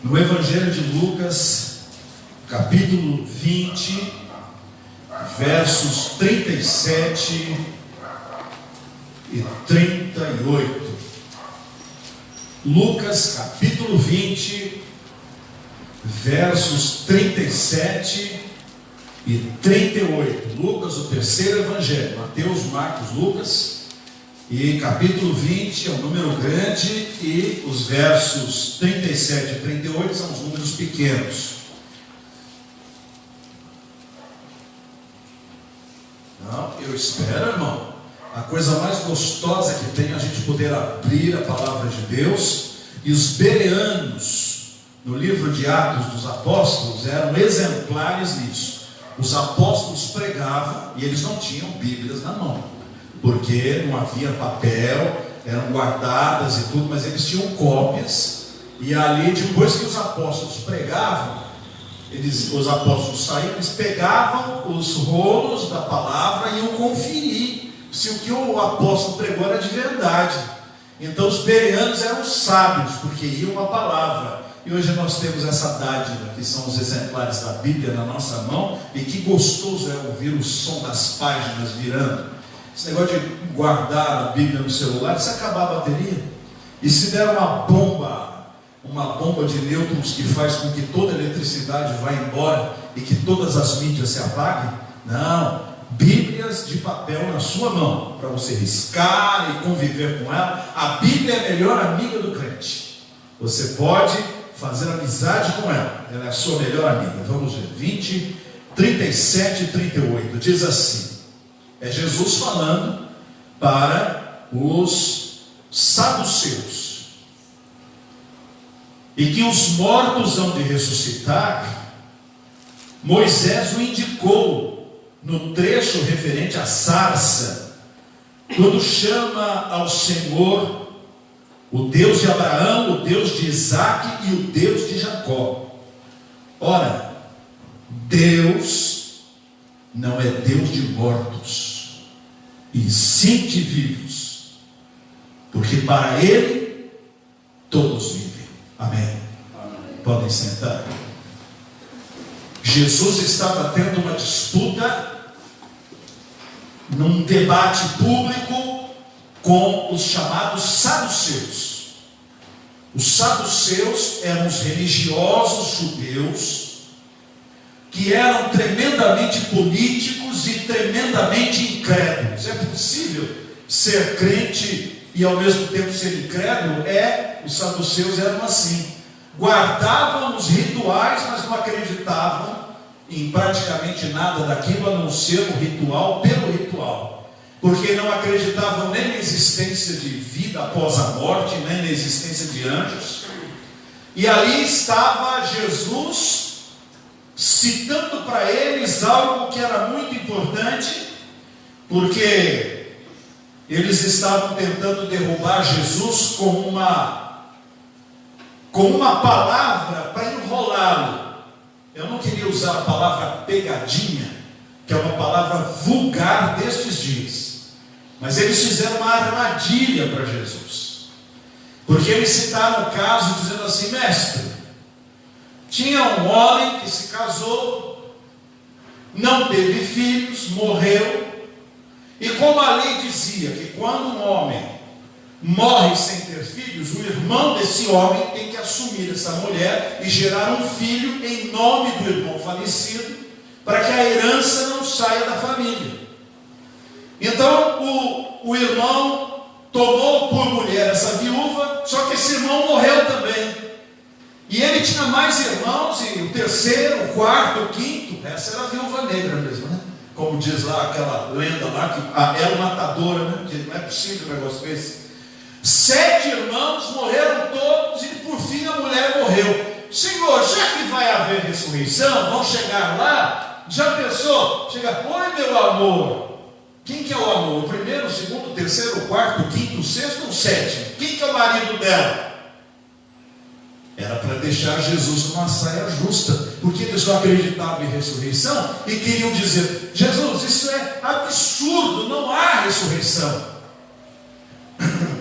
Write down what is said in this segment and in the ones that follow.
No Evangelho de Lucas, capítulo 20, versos 37 e 38. Lucas, capítulo 20, versos 37 e 38. Lucas, o terceiro evangelho, Mateus, Marcos, Lucas. E capítulo 20 é um número grande e os versos 37 e 38 são os números pequenos. Não, eu espero, irmão. A coisa mais gostosa que tem é a gente poder abrir a palavra de Deus. E os bereanos, no livro de Atos dos Apóstolos, eram exemplares nisso. Os apóstolos pregavam e eles não tinham Bíblias na mão, porque não havia papel, eram guardadas e tudo, mas eles tinham cópias. E ali, depois que os apóstolos pregavam, os apóstolos saíam, eles pegavam os rolos da palavra e iam conferir se o que o apóstolo pregou era de verdade. Então os bereanos eram sábios, porque iam a palavra. E hoje nós temos essa dádiva, que são os exemplares da Bíblia na nossa mão, e que gostoso é ouvir o som das páginas virando. Esse negócio de guardar a Bíblia no celular, se acabar a bateria, e se der uma bomba de nêutrons que faz com que toda a eletricidade vá embora e que todas as mídias se apaguem, não. Bíblias de papel na sua mão, para você riscar e conviver com ela. A Bíblia é a melhor amiga do crente. Você pode fazer amizade com ela, ela é a sua melhor amiga. Vamos ver, 20, 37 e 38, diz assim, é Jesus falando para os saduceus, e que os mortos hão de ressuscitar. Moisés o indicou no trecho referente à sarça, quando chama ao Senhor o Deus de Abraão, o Deus de Isaque e o Deus de Jacó. Ora, Deus não é Deus de mortos, e sim de vivos, porque para Ele todos vivem. Amém. Podem sentar. Jesus estava tendo uma disputa num debate público com os chamados saduceus. Os saduceus eram os religiosos judeus que eram tremendamente políticos e tremendamente incrédulos. É possível ser crente e ao mesmo tempo ser incrédulo? Os saduceus eram assim. Guardavam os rituais, mas não acreditavam em praticamente nada daquilo, a não ser o ritual pelo ritual, porque não acreditavam nem na existência de vida após a morte, nem na existência de anjos. E ali estava Jesus citando para eles algo que era muito importante, porque eles estavam tentando derrubar Jesus com uma palavra para enrolá-lo. Eu não queria usar a palavra pegadinha, que é uma palavra vulgar destes dias, mas eles fizeram uma armadilha para Jesus, porque eles citaram o caso dizendo assim: mestre, tinha um homem que se casou, não teve filhos, morreu, e como a lei dizia que quando um homem morre sem ter filhos, o irmão desse homem tem que assumir essa mulher e gerar um filho em nome do irmão falecido, para que a herança não saia da família. Então o irmão tomou por mulher essa viúva, só que esse irmão morreu também. E ele tinha mais irmãos, e o terceiro, o quarto, o quinto, essa era a viúva negra mesmo, né? Como diz lá aquela lenda lá, que ela é matadora, né? Que não é possível um negócio desse. 7 irmãos morreram todos, e por fim a mulher morreu. Senhor, já que vai haver ressurreição, vão chegar lá, já pensou? Chega, oi meu amor. Quem que é o amor? O primeiro, o segundo, o terceiro, o quarto, o quinto, o sexto ou o sétimo? Quem que é o marido dela? Era para deixar Jesus numa saia justa, porque eles não acreditavam em ressurreição e queriam dizer: Jesus, isso é absurdo, não há ressurreição.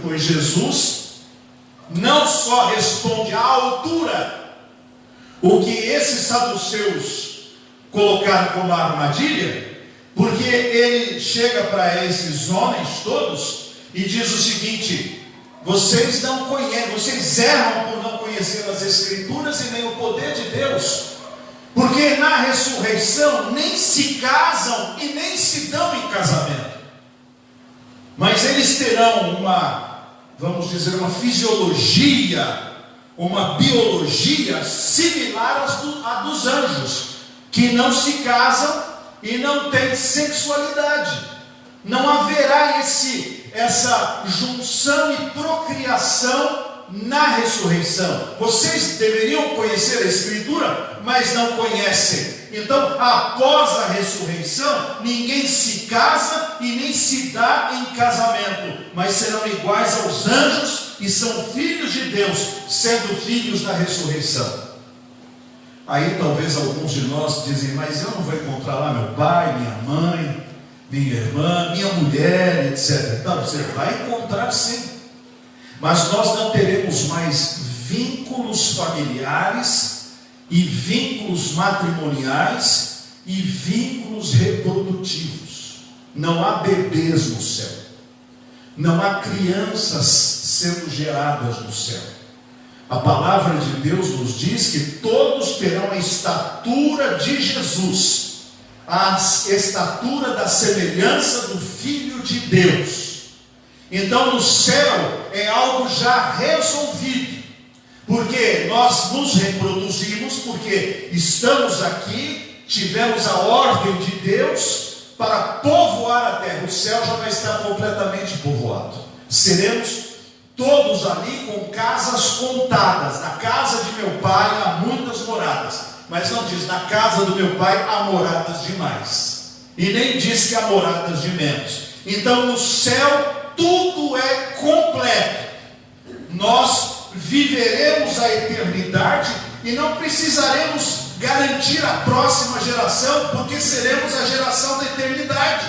Pois Jesus não só responde à altura o que esses saduceus colocaram como armadilha, porque ele chega para esses homens todos e diz o seguinte: vocês não conhecem, vocês erram por não conhecer as Escrituras e nem o poder de Deus, porque na ressurreição nem se casam e nem se dão em casamento, mas eles terão vamos dizer, uma fisiologia, uma biologia similar à dos anjos, que não se casam e não têm sexualidade. Não haverá essa junção e procriação na ressurreição. Vocês deveriam conhecer a Escritura, mas não conhecem. Então, após a ressurreição, ninguém se casa e nem se dá em casamento, mas serão iguais aos anjos e são filhos de Deus, sendo filhos da ressurreição. Aí talvez alguns de nós dizem: mas eu não vou encontrar lá meu pai, minha mãe, minha irmã, minha mulher, etc. Não, você vai encontrar sim, mas nós não teremos mais vínculos familiares e vínculos matrimoniais e vínculos reprodutivos. Não há bebês no céu, não há crianças sendo geradas no céu. A palavra de Deus nos diz que todos terão a estatura de Jesus, a estatura da semelhança do Filho de Deus. Então no céu é algo já resolvido, porque nós nos reproduzimos, porque estamos aqui, tivemos a ordem de Deus para povoar a terra. O céu já vai estar completamente povoado. Seremos todos ali com casas contadas. Na casa de meu pai há muitas moradas, mas não diz na casa do meu pai há moradas demais, e nem diz que há moradas de menos. Então no céu tudo é completo. Nós viveremos a eternidade e não precisaremos garantir a próxima geração, porque seremos a geração da eternidade.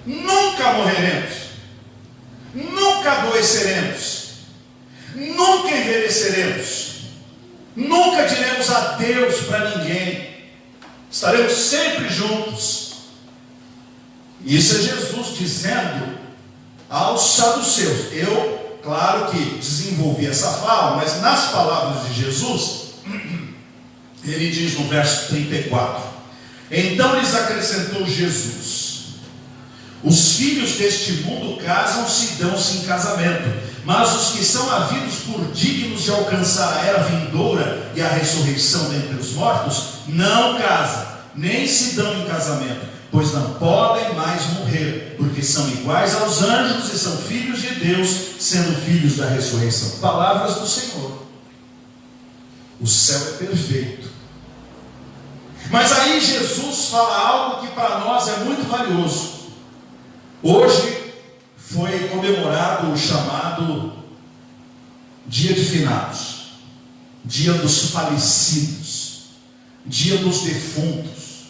Nunca morreremos, nunca adoeceremos, nunca envelheceremos, nunca diremos adeus para ninguém, estaremos sempre juntos. Isso é Jesus dizendo aos saduceus. Eu, claro que desenvolvi essa fala, mas nas palavras de Jesus, ele diz no verso 34: então lhes acrescentou Jesus: os filhos deste mundo casam-se e dão-se em casamento, mas os que são havidos por dignos de alcançar a era vindoura e a ressurreição dentre os mortos, não casam, nem se dão em casamento, pois não podem mais morrer, porque são iguais aos anjos e são filhos de Deus, sendo filhos da ressurreição. Palavras do Senhor. O céu é perfeito. Mas aí Jesus fala algo que para nós é muito valioso. Hoje foi comemorado o chamado Dia de Finados, Dia dos Falecidos, Dia dos Defuntos,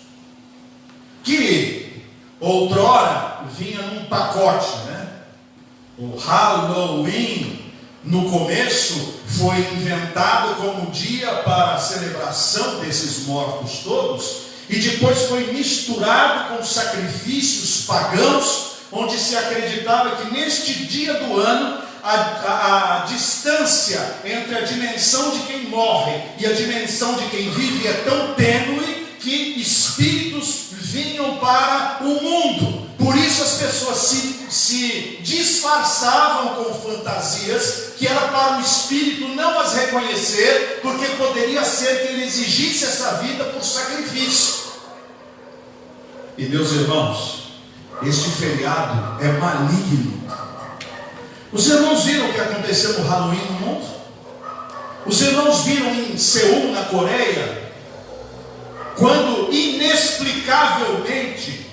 que outrora vinha num pacote, né? O Halloween, no começo, foi inventado como dia para a celebração desses mortos todos, e depois foi misturado com sacrifícios pagãos, onde se acreditava que neste dia do ano a distância entre a dimensão de quem morre e a dimensão de quem vive é tão tênue que espíritos vinham para o mundo. Por isso as pessoas se disfarçavam com fantasias, que era para o espírito não as reconhecer, porque poderia ser que ele exigisse essa vida por sacrifício. E meus irmãos, este feriado é maligno. Os irmãos viram o que aconteceu no Halloween no mundo? Os irmãos viram em Seul, na Coreia, quando inexplicavelmente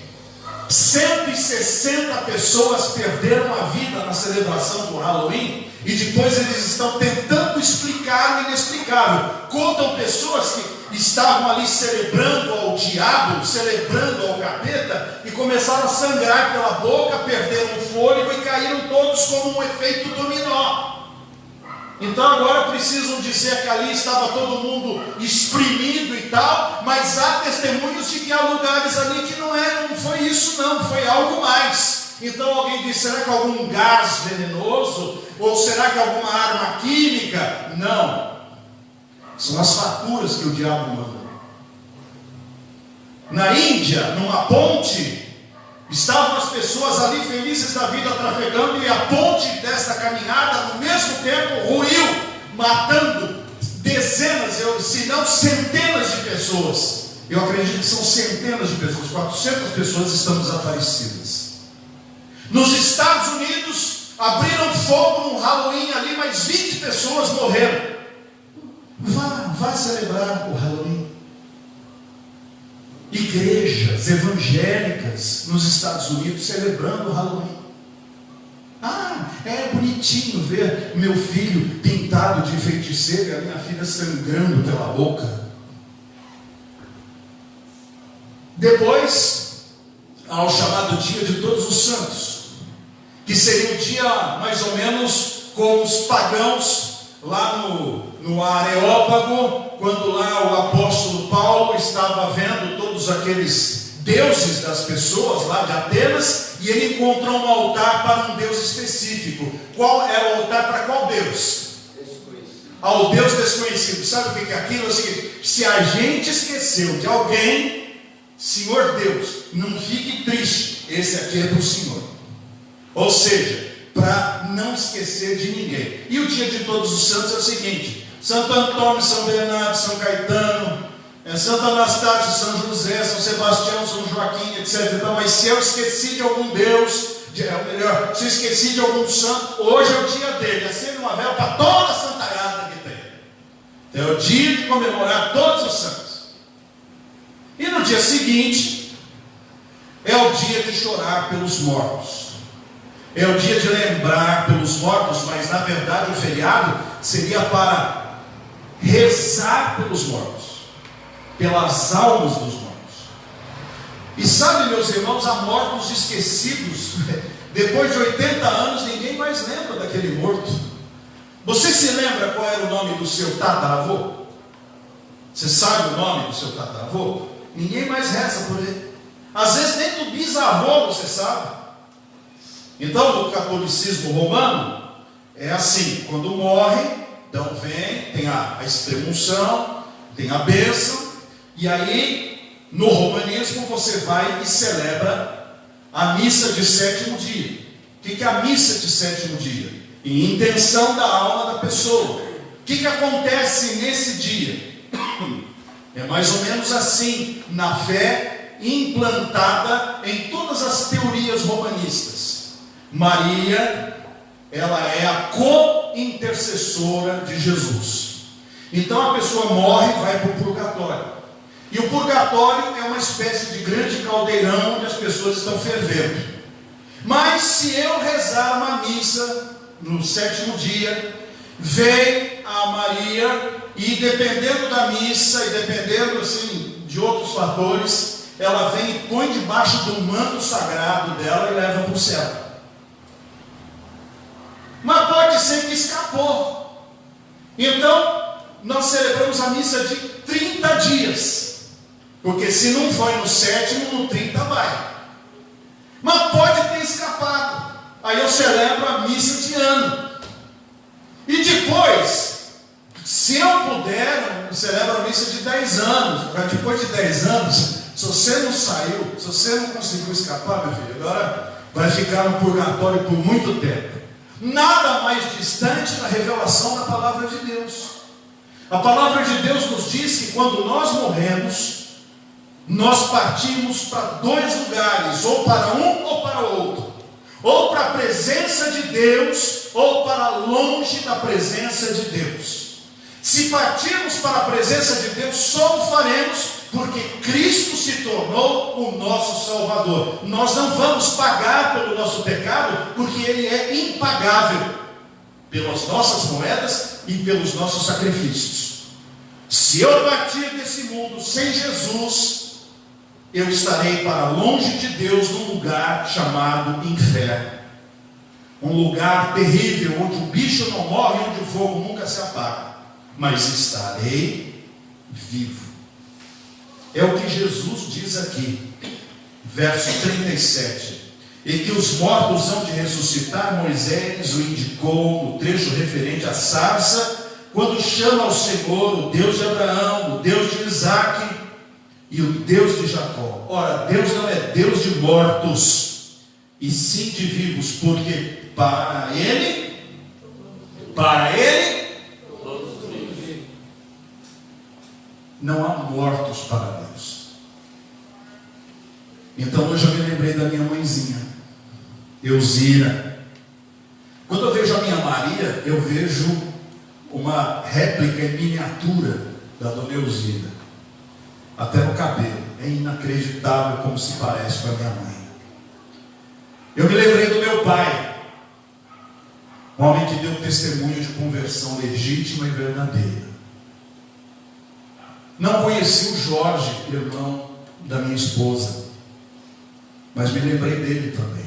160 pessoas perderam a vida na celebração do Halloween, e depois eles estão tentando explicar o inexplicável. Contam pessoas que estavam ali celebrando ao diabo, celebrando ao capeta, e começaram a sangrar pela boca, perderam o fôlego e caíram todos como um efeito dominó. Então agora precisam dizer que ali estava todo mundo exprimido e tal, mas há testemunhos de que há lugares ali que não foi isso não, foi algo mais. Então alguém diz, será que algum gás venenoso? Ou será que alguma arma química? Não, são as faturas que o diabo manda. Na Índia, numa ponte, estavam as pessoas ali felizes da vida trafegando, e a ponte desta caminhada no mesmo tempo ruiu, matando dezenas, se não centenas de pessoas. Eu acredito que são centenas de pessoas, 400 pessoas estão desaparecidas. Nos Estados Unidos abriram fogo num Halloween ali, mas 20 pessoas morreram. Vá celebrar o Halloween. Igrejas evangélicas nos Estados Unidos celebrando o Halloween. É bonitinho ver meu filho pintado de feiticeiro e a minha filha sangrando pela boca. Depois, há o chamado Dia de Todos os Santos, que seria um dia mais ou menos como os pagãos lá no Areópago, quando lá o apóstolo Paulo estava vendo todos aqueles deuses das pessoas lá de Atenas, e ele encontrou um altar para um Deus específico. Qual era o altar para qual Deus? Ao Deus desconhecido. Sabe o que é aquilo? É o seguinte: se a gente esqueceu de alguém, Senhor Deus, não fique triste, esse aqui é para o Senhor. Ou seja, para não esquecer de ninguém. E o Dia de Todos os Santos é o seguinte: Santo Antônio, São Bernardo, São Caetano, Santo Anastácio, São José, São Sebastião, São Joaquim, etc. Então, mas se eu esqueci de algum Deus, melhor, se eu esqueci de algum santo, hoje é o dia dele. Acende uma vela para toda a santaiada que tem. Então, é o dia de comemorar todos os santos. E no dia seguinte é o dia de chorar pelos mortos. É o dia de lembrar pelos mortos, mas na verdade o feriado seria para rezar pelos mortos, pelas almas dos mortos. E sabe, meus irmãos, há mortos esquecidos. Depois de 80 anos ninguém mais lembra daquele morto. Você se lembra qual era o nome do seu tataravô? Você sabe o nome do seu tataravô? Ninguém mais reza por ele. Às vezes nem do bisavô você sabe. Então, no catolicismo romano, é assim: quando morre, então vem, tem a extremunção, tem a bênção, e aí, no romanismo, você vai e celebra a missa de sétimo dia. O que é a missa de sétimo dia? Em intenção da alma da pessoa. O que acontece nesse dia? É mais ou menos assim, na fé implantada em todas as teorias romanistas. Maria, ela é a co-intercessora de Jesus. Então a pessoa morre e vai para o purgatório. E o purgatório é uma espécie de grande caldeirão onde as pessoas estão fervendo. Mas se eu rezar uma missa no sétimo dia, vem a Maria, e dependendo da missa, e dependendo assim de outros fatores, ela vem e põe debaixo do manto sagrado dela e leva para o céu. Mas pode ser que escapou. Então, nós celebramos a missa de 30 dias. Porque se não foi no sétimo, no 30 vai. Mas pode ter escapado. Aí eu celebro a missa de ano. E depois, se eu puder, eu celebro a missa de 10 anos. Depois de 10 anos, se você não saiu, se você não conseguiu escapar, meu filho, agora vai ficar no purgatório por muito tempo. Nada mais distante da revelação da palavra de Deus. A palavra de Deus nos diz que quando nós morremos, nós partimos para dois lugares, ou para um ou para outro, ou para a presença de Deus, ou para longe da presença de Deus. Se partirmos para a presença de Deus, só o faremos porque Cristo se tornou o nosso Salvador. Nós não vamos pagar pelo nosso pecado, porque ele é impagável pelas nossas moedas e pelos nossos sacrifícios. Se eu partir desse mundo sem Jesus, eu estarei para longe de Deus num lugar chamado inferno, um lugar terrível, onde o bicho não morre, onde o fogo nunca se apaga, mas estarei vivo. É o que Jesus diz aqui, verso 37. E que os mortos hão de ressuscitar. Moisés o indicou no trecho referente à sarça, quando chama ao Senhor, o Deus de Abraão, o Deus de Isaque e o Deus de Jacó. Ora, Deus não é Deus de mortos, e sim de vivos, porque para Ele, não há mortos para Deus. Então hoje eu me lembrei da minha mãezinha, Elzira. Quando eu vejo a minha Maria, eu vejo uma réplica em miniatura da dona Elzira, até no cabelo. É inacreditável como se parece com a minha mãe. Eu me lembrei do meu pai, um homem que deu testemunho de conversão legítima e verdadeira. Não conheci o Jorge, irmão da minha esposa, mas me lembrei dele também.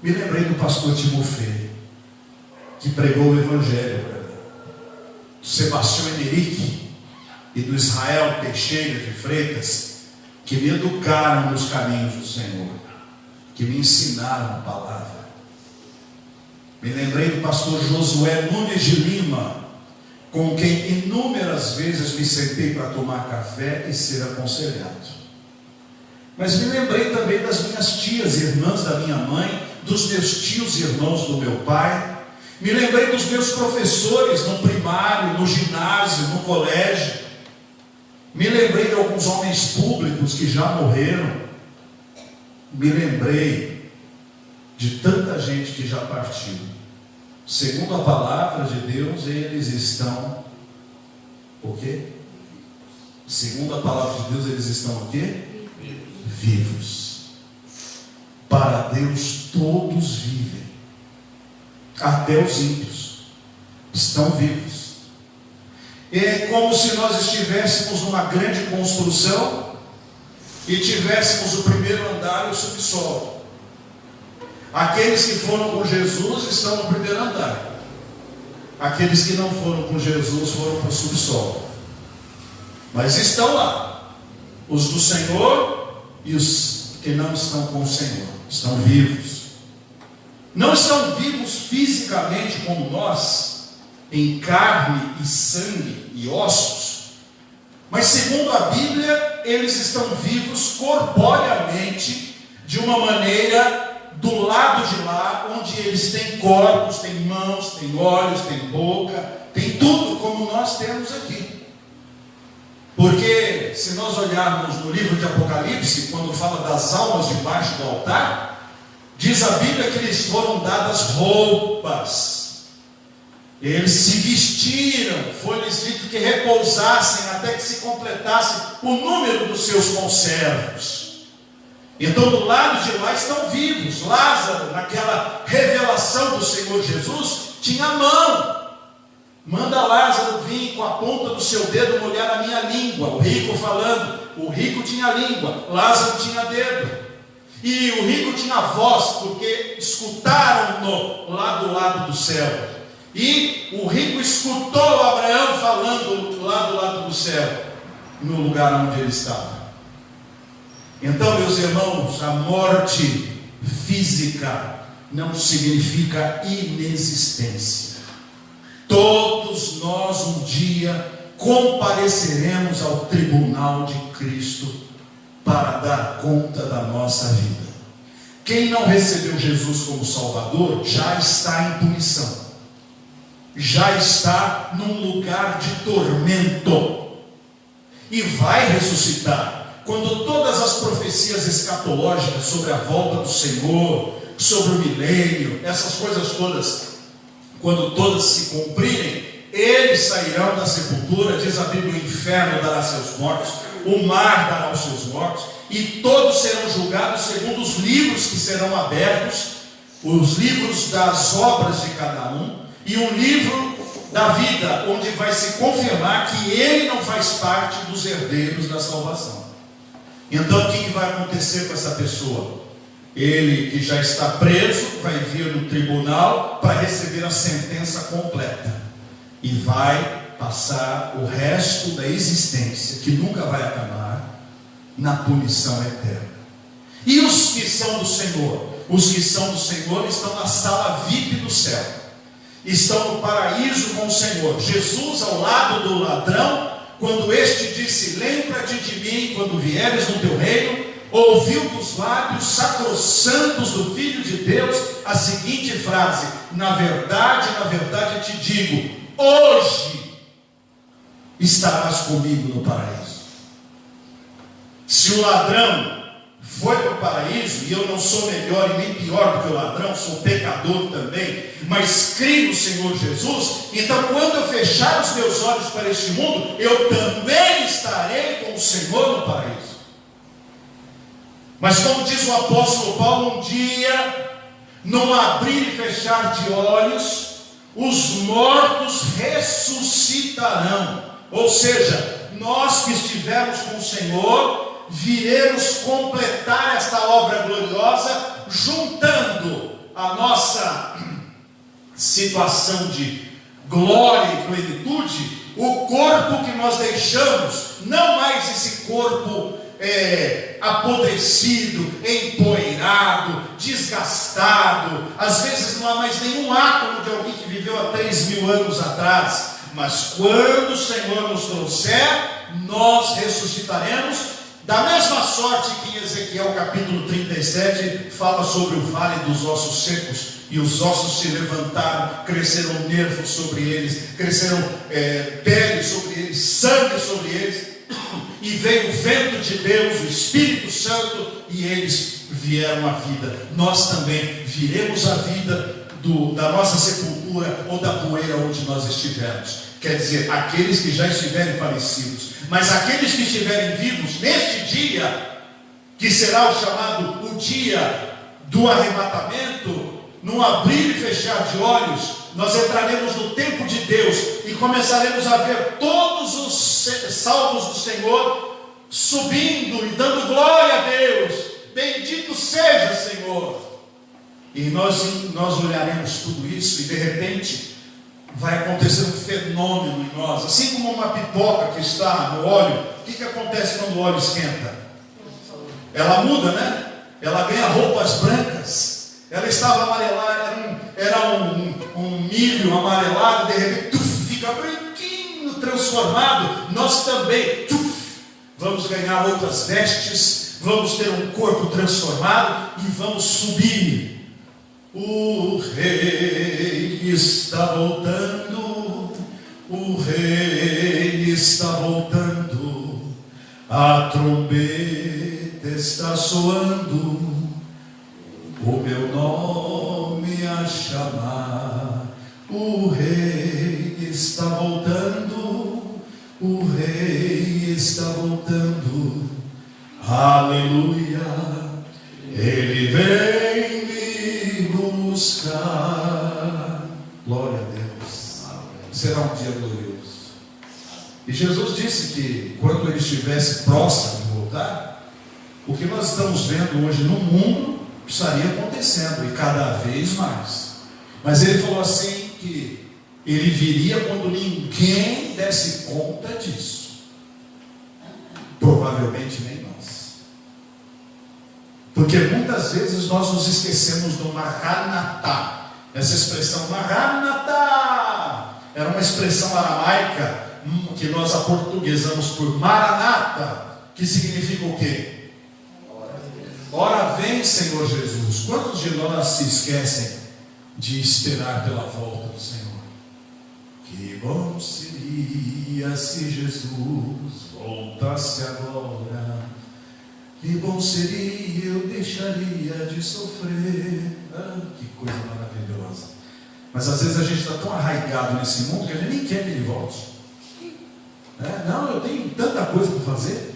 Me lembrei do pastor Timofei, que pregou o Evangelho para mim, do Sebastião Henrique e do Israel Teixeira de Freitas, que me educaram nos caminhos do Senhor, que me ensinaram a palavra. Me lembrei do pastor Josué Nunes de Lima, com quem inúmeras vezes me sentei para tomar café e ser aconselhado. Mas me lembrei também das minhas tias, irmãs da minha mãe, dos meus tios, irmãos do meu pai. Me lembrei dos meus professores no primário, no ginásio, no colégio. Me lembrei de alguns homens públicos que já morreram. Me lembrei de tanta gente que já partiu. Segundo a palavra de Deus, eles estão o quê? Segundo a palavra de Deus, eles estão o quê? Vivos. Para Deus todos vivem, até os ímpios estão vivos. É como se nós estivéssemos numa grande construção e tivéssemos o primeiro andar e o subsolo. Aqueles que foram com Jesus estão no primeiro andar. Aqueles que não foram com Jesus foram para o subsolo. Mas estão lá. Os do Senhor e os que não estão com o Senhor. Estão vivos. Não estão vivos fisicamente como nós, em carne e sangue e ossos. Mas segundo a Bíblia, eles estão vivos corporeamente, de uma maneira do lado de lá, onde eles têm corpos, têm mãos, têm olhos, têm boca, têm tudo como nós temos aqui. Porque se nós olharmos no livro de Apocalipse, quando fala das almas debaixo do altar, diz a Bíblia que lhes foram dadas roupas, eles se vestiram, foi-lhes dito que repousassem até que se completasse o número dos seus conservos. Então do lado de lá estão vivos. Lázaro, naquela revelação do Senhor Jesus, tinha a mão. Manda Lázaro vir com a ponta do seu dedo molhar a minha língua. O rico falando, o rico tinha língua, Lázaro tinha dedo. E o rico tinha voz, porque escutaram-no lá do lado do céu. E o rico escutou Abraão falando lá do lado do céu, no lugar onde ele estava. Então, meus irmãos, a morte física não significa inexistência. Todos nós um dia compareceremos ao tribunal de Cristo para dar conta da nossa vida. Quem não recebeu Jesus como Salvador já está em punição, já está num lugar de tormento e vai ressuscitar. Quando todas as profecias escatológicas sobre a volta do Senhor, sobre o milênio, essas coisas todas, quando todas se cumprirem, eles sairão da sepultura. Diz a Bíblia: o inferno dará seus mortos, o mar dará os seus mortos, e todos serão julgados segundo os livros que serão abertos, os livros das obras de cada um, e um livro da vida, onde vai se confirmar que ele não faz parte dos herdeiros da salvação. Então o que vai acontecer com essa pessoa? Ele que já está preso vai vir no tribunal para receber a sentença completa e vai passar o resto da existência, que nunca vai acabar, na punição eterna. E os que são do Senhor? Os que são do Senhor estão na sala VIP do céu, estão no paraíso com o Senhor. Jesus ao lado do ladrão, quando este disse: lembra-te de mim quando vieres no teu reino, ouviu dos lábios sacrossantos do Filho de Deus a seguinte frase: na verdade te digo, hoje estarás comigo no paraíso. Se o ladrão foi para o paraíso, e eu não sou melhor e nem pior do que o ladrão, sou pecador também, mas creio no Senhor Jesus, então quando eu fechar os meus olhos para este mundo, eu também estarei com o Senhor no paraíso. Mas como diz o apóstolo Paulo, um dia, num abrir e fechar de olhos, os mortos ressuscitarão. Ou seja, nós que estivermos com o Senhor, viremos completar esta obra gloriosa, juntando a nossa situação de glória e plenitude, o corpo que nós deixamos, não mais esse corpo apodrecido, empoeirado, desgastado, às vezes não há mais nenhum átomo de alguém que viveu há 3.000 anos atrás, mas quando o Senhor nos trouxer, nós ressuscitaremos, da mesma sorte que em Ezequiel capítulo 37 fala sobre o vale dos ossos secos, e os ossos se levantaram, cresceram nervos sobre eles, cresceram pele sobre eles, sangue sobre eles, e veio o vento de Deus, o Espírito Santo, e eles vieram à vida. Nós também viremos à vida da nossa sepultura ou da poeira onde nós estivermos. Quer dizer, aqueles que já estiverem falecidos, mas aqueles que estiverem vivos neste dia, que será o chamado o dia do arrebatamento, num abrir e fechar de olhos, nós entraremos no tempo de Deus e começaremos a ver todos os salvos do Senhor subindo e dando glória a Deus. Bendito seja, Senhor. E nós olharemos tudo isso e de repente vai acontecer um fenômeno em nós, assim como uma pipoca que está no óleo. O que acontece quando o óleo esquenta? Ela muda, né? Ela ganha roupas brancas. Ela estava amarelada, era um milho amarelado, de repente fica branquinho, transformado. Nós também vamos ganhar outras vestes, vamos ter um corpo transformado e vamos subir. O Rei está voltando, o Rei está voltando, a trombeta está soando, o meu nome a chamar. O Rei está voltando, o Rei está voltando, aleluia, Ele vem me buscar. Glória a Deus. Será um dia glorioso. E Jesus disse que quando Ele estivesse próximo de voltar, o que nós estamos vendo hoje no mundo estaria acontecendo, e cada vez mais. Mas Ele falou assim que Ele viria quando ninguém desse conta disso. Provavelmente nem nós, porque muitas vezes nós nos esquecemos do Maranatá. Essa expressão Maranatá era uma expressão aramaica que nós aportuguesamos por Maranata, que significa o quê? Ora vem, Senhor Jesus. Quantos de nós se esquecem de esperar pela volta do Senhor? Que bom seria se Jesus voltasse agora. Que bom seria, eu deixaria de sofrer. Que coisa maravilhosa. Mas às vezes a gente está tão arraigado nesse mundo que a gente nem quer que ele volte. Não, eu tenho tanta coisa para fazer.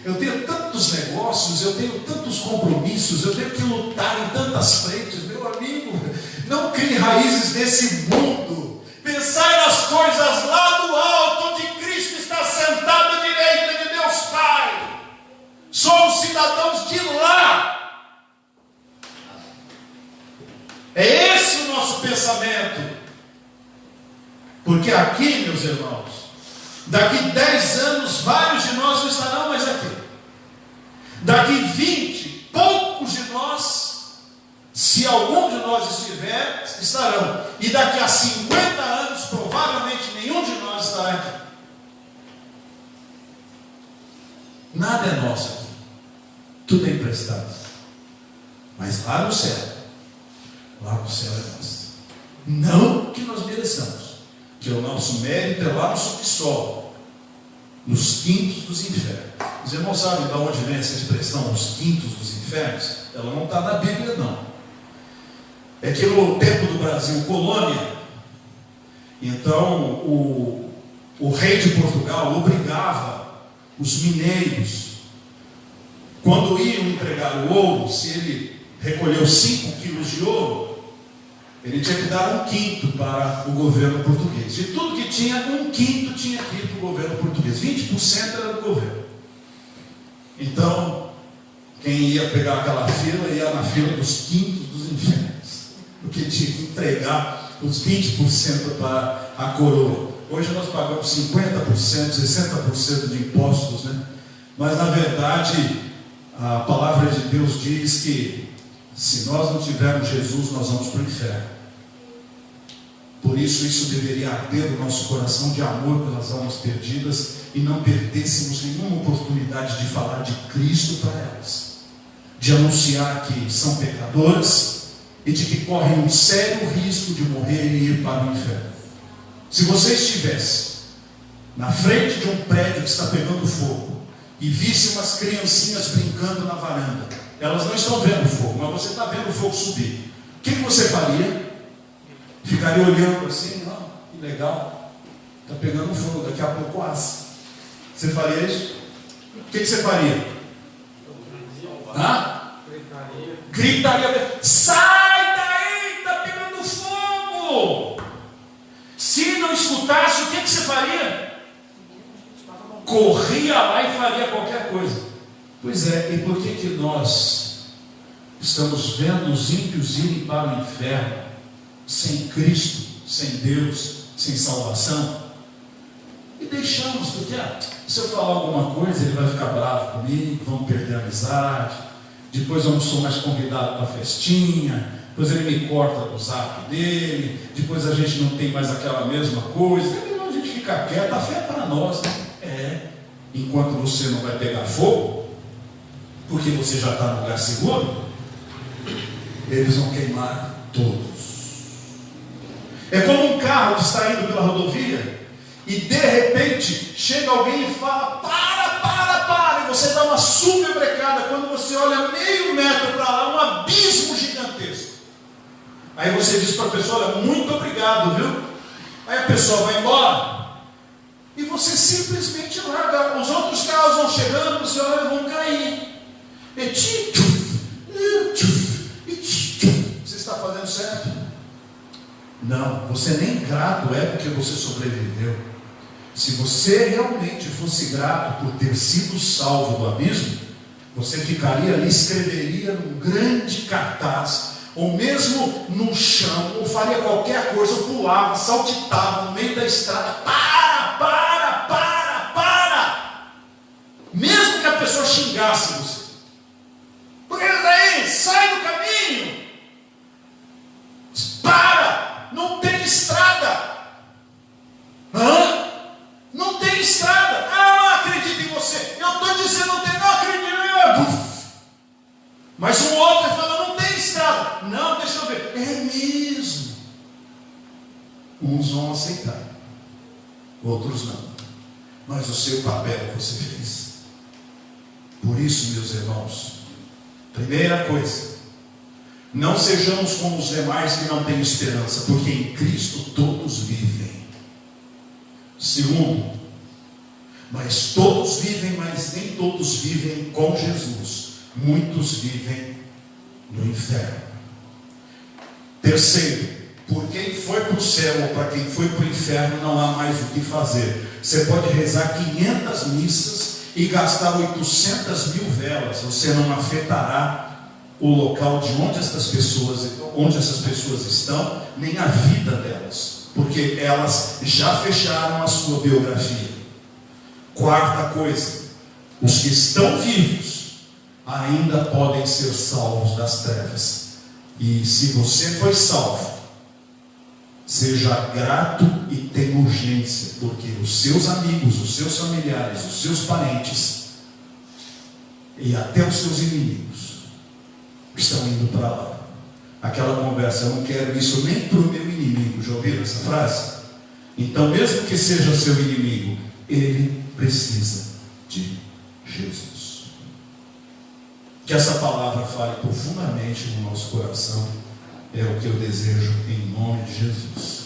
Eu tenho tantos negócios, eu tenho tantos compromissos, eu tenho que lutar em tantas frentes. Meu amigo, não crie raízes nesse mundo. Pensai nas coisas lá do alto, onde Cristo está sentado à direita de Deus Pai. Somos cidadãos de lá. Porque aqui, meus irmãos, daqui 10 anos, vários de nós não estarão mais aqui. Daqui 20, poucos de nós, se algum de nós estiver, estarão. E daqui a 50 anos, provavelmente nenhum de nós estará aqui. Nada é nosso aqui. Tudo é emprestado. Mas lá no céu é nosso. Não que nós mereçamos, que o nosso mérito é lá no subsolo, nos quintos dos infernos. Os irmãos sabem de onde vem essa expressão, os quintos dos infernos? Ela não está na Bíblia, não. É que no tempo do Brasil, colônia, então o rei de Portugal obrigava os mineiros, quando iam entregar o ouro, se ele recolheu 5 quilos de ouro, ele tinha que dar 1/5 para o governo português. De tudo que tinha, 1/5 tinha que ir para o governo português. 20% era do governo. Então, quem ia pegar aquela fila, ia na fila dos quintos dos infernos, porque tinha que entregar os 20% para a coroa. Hoje nós pagamos 50%, 60% de impostos, né? Mas na verdade, a palavra de Deus diz que se nós não tivermos Jesus, nós vamos para o inferno. Por isso deveria arder no nosso coração de amor pelas almas perdidas e não perdêssemos nenhuma oportunidade de falar de Cristo para elas, de anunciar que são pecadoras e de que correm um sério risco de morrer e ir para o inferno. Se você estivesse na frente de um prédio que está pegando fogo e visse umas criancinhas brincando na varanda, elas não estão vendo fogo, mas você está vendo o fogo subir, o que você faria? Ficaria olhando assim, ó, que legal, está pegando fogo, daqui a pouco assa. Você faria isso? O que você faria? Gritaria, sai daí, está pegando fogo. Se não escutasse, o que você faria? Corria lá e faria qualquer coisa. Pois é, e por que nós estamos vendo os ímpios irem para o inferno sem Cristo, sem Deus, sem salvação? E deixamos, porque se eu falar alguma coisa, ele vai ficar bravo comigo, vamos perder a amizade, depois eu não sou mais convidado para a festinha, depois ele me corta do zap dele, depois a gente não tem mais aquela mesma coisa. É melhor a gente ficar quieto, a fé é para nós, né? Enquanto você não vai pegar fogo, porque você já está no lugar seguro, eles vão queimar todos. É como um carro que está indo pela rodovia e de repente chega alguém e fala, para, e você dá uma super brecada. Quando você olha meio metro para lá, um abismo gigantesco. Aí você diz para a pessoa, olha, muito obrigado, viu? Aí a pessoa vai embora e você simplesmente larga. Os outros carros vão chegando, você olha, vão cair. Você está fazendo certo? Não, você nem grato é porque você sobreviveu. Se você realmente fosse grato por ter sido salvo do abismo, você ficaria ali, escreveria num grande cartaz, ou mesmo no chão, ou faria qualquer coisa, ou pulava, saltitava no meio da estrada, para! Mesmo que a pessoa xingasse você. Porque daí, sai do caminho! Para! Não tem estrada! Não tem estrada! Não acredito em você! Eu estou dizendo não tem, não acredito! Mas um outro fala, não tem estrada! Não, deixa eu ver. É mesmo! Uns vão aceitar, outros não. Mas o seu papel você fez. Por isso, meus irmãos, primeira coisa, não sejamos como os demais que não têm esperança, porque em Cristo todos vivem. Segundo, mas todos vivem, mas nem todos vivem com Jesus. Muitos vivem no inferno. Terceiro, por quem foi para o céu ou para quem foi para o inferno não há mais o que fazer. Você pode rezar 500 missas e gastar 800 mil velas, você não afetará o local de onde essas pessoas estão, nem a vida delas. porque elas já fecharam a sua biografia. Quarta coisa, os que estão vivos ainda podem ser salvos das trevas. E se você foi salvo, seja grato e tenha urgência, porque os seus amigos, os seus familiares, os seus parentes e até os seus inimigos estão indo para lá. Aquela conversa, eu não quero isso nem para o meu inimigo. Já ouviram essa frase? Então, mesmo que seja seu inimigo, ele precisa de Jesus. Que essa palavra fale profundamente no nosso coração, é o que eu desejo em nome de Jesus.